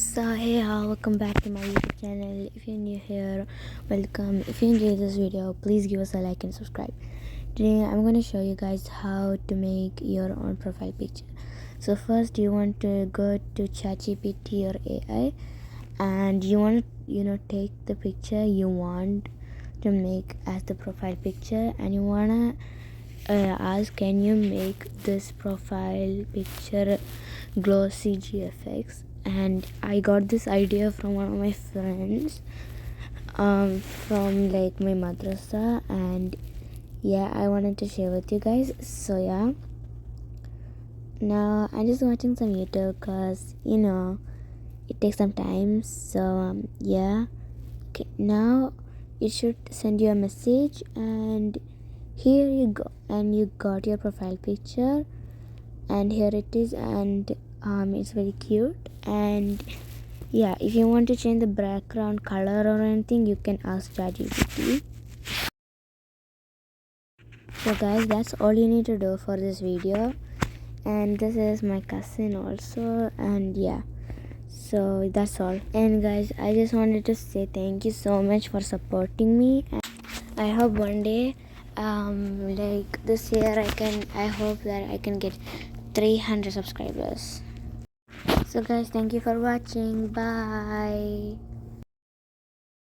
So hey all, welcome back to my YouTube channel. If you're new here, welcome. If you enjoyed this video, please give us a like and subscribe. Today I'm going to show you guys how to make your own profile picture. So first you want to go to ChatGPT or AI, and you want to take the picture you want to make as the profile picture, and you want to ask, can you make this profile picture glossy GFX? And I got this idea from one of my friends from like my madrasa, and yeah, I wanted to share with you guys. So yeah, now I'm just watching some YouTube because it takes some time. So yeah, okay, now it should send you a message, and here you go, and you got your profile picture, and here it is, and it's very cute. And yeah, if you want to change the background color or anything, you can ask ChatGPT. So guys, that's all you need to do for this video. And this is my cousin also, and yeah, so that's all. And guys, I just wanted to say thank you so much for supporting me, and I hope one day like this year I hope that I can get 300 subscribers. So guys, thank you for watching. Bye.